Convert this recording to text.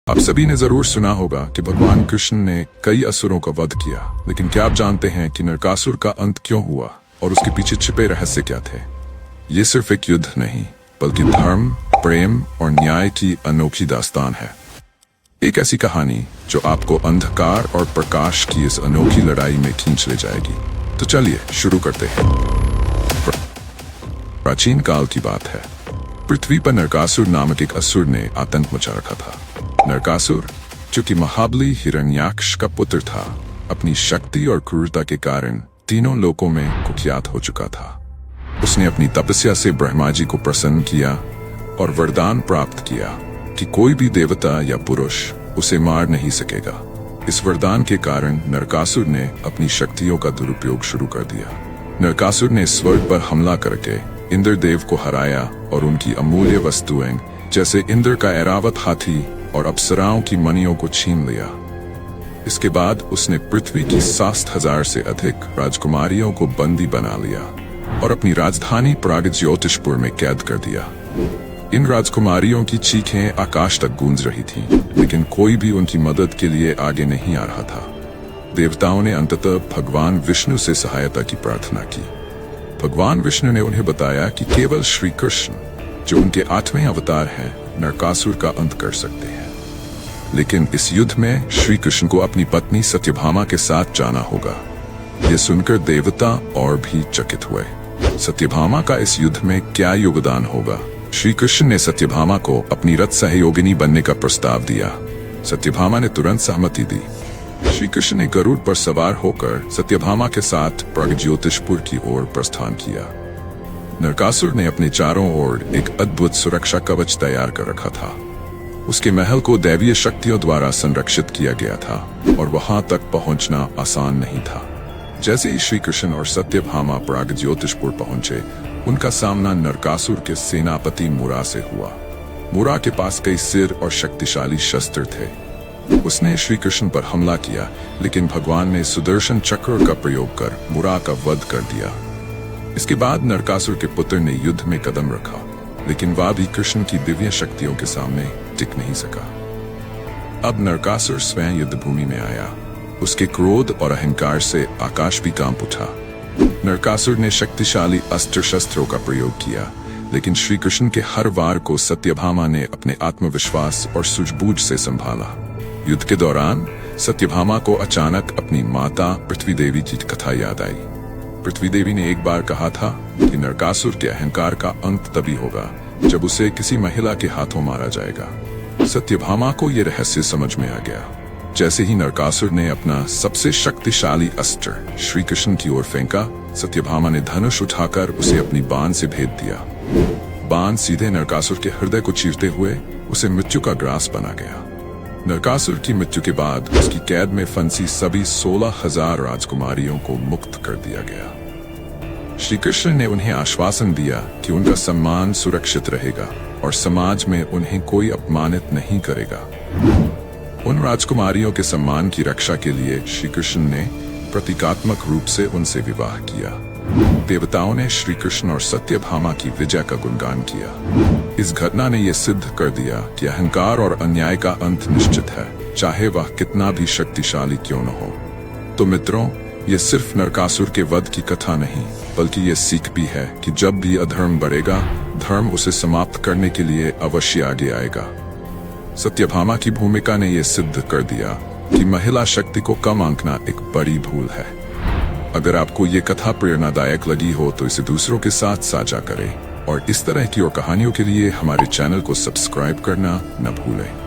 आप सभी ने जरूर सुना होगा कि भगवान कृष्ण ने कई असुरों का वध किया, लेकिन क्या आप जानते हैं कि नरकासुर का अंत क्यों हुआ और उसके पीछे छिपे रहस्य क्या थे? ये सिर्फ एक युद्ध नहीं, बल्कि धर्म, प्रेम और न्याय की अनोखी दास्तान है। एक ऐसी कहानी जो आपको अंधकार और प्रकाश की इस अनोखी लड़ाई में खींच ले जाएगी। तो चलिए शुरू करते हैं। प्राचीन काल की बात है। पृथ्वी पर नरकासुर नामक एक असुर ने आतंक मचा रखा था। नरकासुर, जो कि महाबली हिरण्याक्ष का पुत्र था, अपनी शक्ति और क्रूरता के कारण तीनों लोकों में कुख्यात हो चुका था। उसने अपनी तपस्या से ब्रह्मा जी को प्रसन्न किया और वरदान प्राप्त किया कि कोई भी देवता या पुरुष उसे मार नहीं सकेगा। इस वरदान के कारण नरकासुर ने अपनी शक्तियों का दुरुपयोग शुरू कर दिया। नरकासुर ने स्वर्ग पर हमला करके इंद्रदेव को हराया और उनकी अमूल्य वस्तुएं जैसे इंद्र का ऐरावत हाथी और अप्सराओं की मणियों को छीन लिया। इसके बाद उसने पृथ्वी की 60,000 से अधिक राजकुमारियों को बंदी बना लिया और अपनी राजधानी प्रागज्योतिषपुर में कैद कर दिया। इन राजकुमारियों की चीखें आकाश तक गूंज रही थीं, लेकिन कोई भी उनकी मदद के लिए आगे नहीं आ रहा था। देवताओं ने अंततः भगवान विष्णु से सहायता की प्रार्थना की। भगवान विष्णु ने उन्हें बताया कि केवल श्री कृष्ण, जो उनके 8वें अवतार हैं, नरकासुर का अंत कर सकते हैं। लेकिन इस युद्ध में श्री कृष्ण को अपनी पत्नी सत्यभामा के साथ जाना होगा। यह सुनकर देवता और भी चकित हुए। सत्यभामा का इस युद्ध में क्या योगदान होगा? श्री कृष्ण ने सत्यभामा को अपनी रथ सहयोगिनी बनने का प्रस्ताव दिया। सत्यभामा ने तुरंत सहमति दी। श्री कृष्ण ने गरुड़ पर सवार होकर सत्यभामा के साथ प्रागज्योतिषपुर की ओर प्रस्थान किया। नरकासुर ने अपने चारों ओर एक अद्भुत सुरक्षा कवच तैयार कर रखा था। उसके महल को दैवीय शक्तियों द्वारा संरक्षित किया गया था और वहां तक पहुंचना आसान नहीं था। जैसे ही श्री कृष्ण और सत्यभामा प्रागज्योतिषपुर पहुंचे, उनका सामना नरकासुर के सेनापति मुरा से हुआ। मुरा के पास कई सिर और शक्तिशाली शस्त्र थे। उसने श्री कृष्ण पर हमला किया, लेकिन भगवान ने सुदर्शन चक्र का प्रयोग कर मुरा का वध कर दिया। इसके बाद नरकासुर के पुत्र ने युद्ध में कदम रखा, लेकिन वह भी कृष्ण की दिव्य शक्तियों के सामने टिक नहीं सका। अब नरकासुर स्वयं युद्ध भूमि में आया। उसके क्रोध और अहंकार से आकाश भी कांप उठा। नरकासुर ने शक्तिशाली अस्त्र शस्त्रों का प्रयोग किया, लेकिन श्री कृष्ण के हर वार को सत्यभामा ने अपने आत्मविश्वास और सूझबूझ से संभाला। युद्ध के दौरान सत्यभामा को अचानक अपनी माता पृथ्वी देवी की कथा याद आई। पृथ्वी देवी ने एक बार कहा था कि नरकासुर के अहंकार का अंत तभी होगा जब उसे किसी महिला के हाथों मारा जाएगा। सत्यभामा को यह रहस्य समझ में आ गया। जैसे ही नरकासुर ने अपना सबसे शक्तिशाली अस्त्र श्री कृष्ण की ओर फेंका, सत्यभामा ने धनुष उठाकर उसे अपनी बाण से भेद दिया। बाण सीधे नरकासुर के हृदय को चीरते हुए उसे मृत्यु का ग्रास बना गया। नरकासुर की मृत्यु के बाद उसकी कैद में फंसी सभी 16,000 राजकुमारियों को मुक्त कर दिया गया। श्री कृष्ण ने उन्हें आश्वासन दिया कि उनका सम्मान सुरक्षित रहेगा और समाज में उन्हें कोई अपमानित नहीं करेगा। उन राजकुमारियों के सम्मान की रक्षा के लिए श्री कृष्ण ने प्रतीकात्मक रूप से उनसे विवाह किया। देवताओं ने श्री कृष्ण और सत्यभामा की विजय का गुणगान किया। इस घटना ने यह सिद्ध कर दिया कि अहंकार और अन्याय का अंत निश्चित है, चाहे वह कितना भी शक्तिशाली क्यों न हो। तो मित्रों, ये सिर्फ नरकासुर के वध की कथा नहीं, बल्कि ये सीख भी है कि जब भी अधर्म बढ़ेगा, धर्म उसे समाप्त करने के लिए अवश्य आगे आएगा। सत्यभामा की भूमिका ने यह सिद्ध कर दिया कि महिला शक्ति को कम आंकना एक बड़ी भूल है। अगर आपको ये कथा प्रेरणादायक लगी हो तो इसे दूसरों के साथ साझा करें और इस तरह की और कहानियों के लिए हमारे चैनल को सब्सक्राइब करना न भूलें।